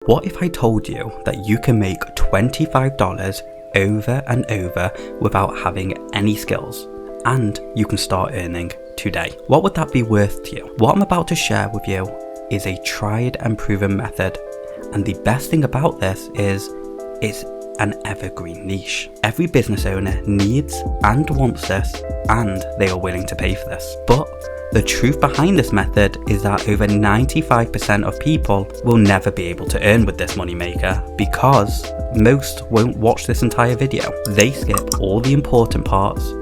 What if I told you that you can make $25 over and over without having any skills, and you can start earning today? What would that be worth to you? What I'm about to share with you is a tried and proven method, and the best thing about this is it's an evergreen niche. Every business owner needs and wants this, and they are willing to pay for this. But the truth behind this method is that over 95% of people will never be able to earn with this moneymaker because most won't watch this entire video. They skip all the important parts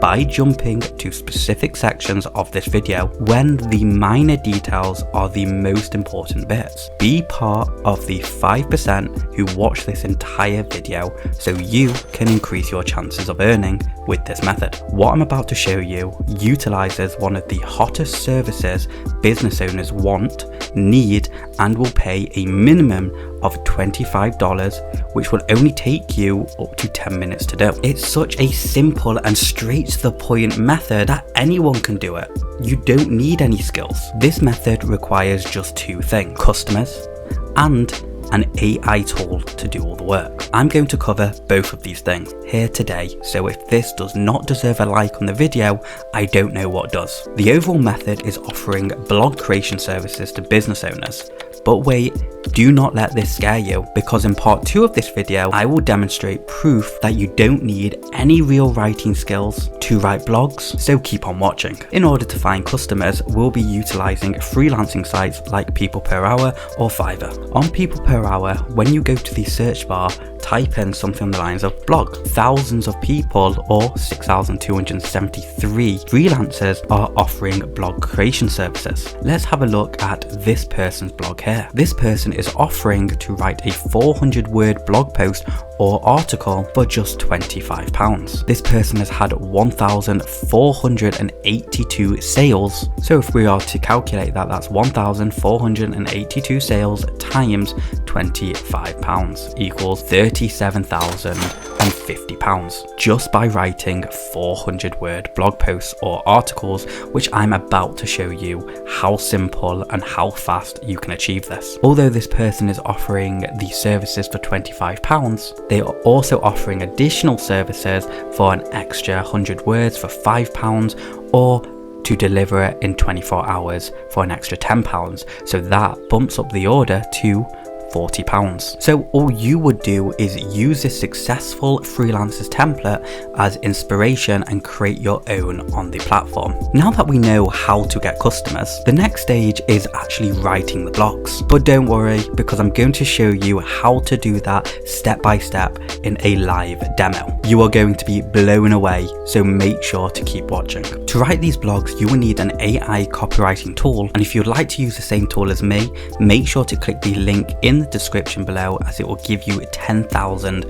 by jumping to specific sections of this video when the minor details are the most important bits. Be part of the 5% who watch this entire video so you can increase your chances of earning with this method. What I'm about to show you utilizes one of the hottest services business owners want, need, and will pay a minimum of $25, which will only take you up to 10 minutes to do. It's such a simple and straight to the point method that anyone can do it. You don't need any skills. This method requires just two things: customers and an AI tool to do all the work. I'm going to cover both of these things here today, so if this does not deserve a like on the video, I don't know what does. The overall method is offering blog creation services to business owners. But wait, do not let this scare you, because in part 2 of this video, I will demonstrate proof that you don't need any real writing skills to write blogs, so keep on watching. In order to find customers, we'll be utilizing freelancing sites like People Per Hour or Fiverr. On People Per Hour, when you go to the search bar, type in something on the lines of blog. Thousands of people, or 6,273 freelancers, are offering blog creation services. Let's have a look at this person's blog here. This person is offering to write a 400-word blog post or article for just £25. This person has had 1,482 sales. So if we are to calculate that, that's 1,482 sales times £25 equals £37,050 just by writing 400-word blog posts or articles, which I'm about to show you how simple and how fast you can achieve this. Although this person is offering the services for £25, they are also offering additional services for an extra 100 words for £5, or to deliver it in 24 hours for an extra £10. So that bumps up the order to £40. So all you would do is use this successful freelancer's template as inspiration and create your own on the platform. Now that we know how to get customers, the next stage is actually writing the blogs. But don't worry, because I'm going to show you how to do that step by step in a live demo. You are going to be blown away, so make sure to keep watching. To write these blogs, you will need an AI copywriting tool, and if you'd like to use the same tool as me, make sure to click the link in the description below, as it will give you 10,000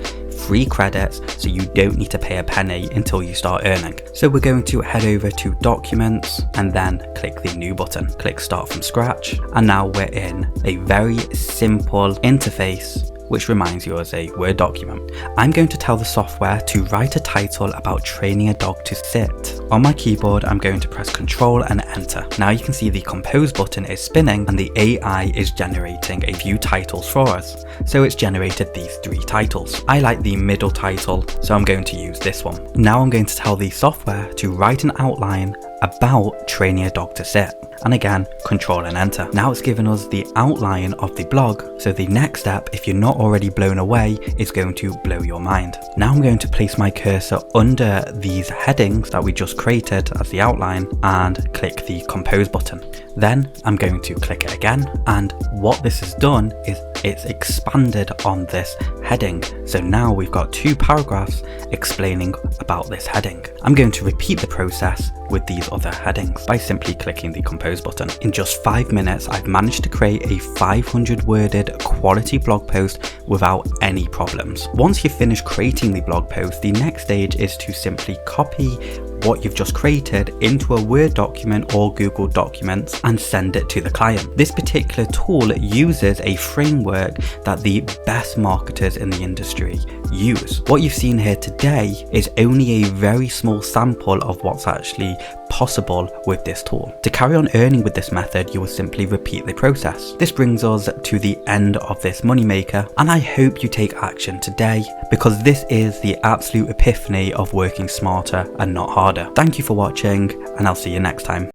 free credits, so you don't need to pay a penny until you start earning. So we're going to head over to Documents and then click the New button. Click Start from Scratch, and now we're in a very simple interface which reminds you as a Word document. I'm going to tell the software to write a title about training a dog to sit. On my keyboard, I'm going to press Ctrl and Enter. Now you can see the Compose button is spinning and the AI is generating a few titles for us. So it's generated these 3 titles. I like the middle title, so I'm going to use this one. Now I'm going to tell the software to write an outline about training a dog to sit. And again, Ctrl and Enter. Now it's given us the outline of the blog, so the next step, if you're not already blown away, is going to blow your mind. Now I'm going to place my cursor under these headings that we just created as the outline and click the Compose button. Then I'm going to click it again, and what this has done is it's expanded on this heading. So now we've got 2 paragraphs explaining about this heading. I'm going to repeat the process with these other headings by simply clicking the Compose button. In just 5 minutes, I've managed to create a 500-worded quality blog post without any problems. Once you've finished creating the blog post, the next stage is to simply copy what you've just created into a Word document or Google Documents and send it to the client. This particular tool uses a framework that the best marketers in the industry use. What you've seen here today is only a very small sample of what's actually possible with this tool. To carry on earning with this method, you will simply repeat the process. This brings us to the end of this moneymaker, and I hope you take action today, because this is the absolute epiphany of working smarter and not harder. Thank you for watching, and I'll see you next time.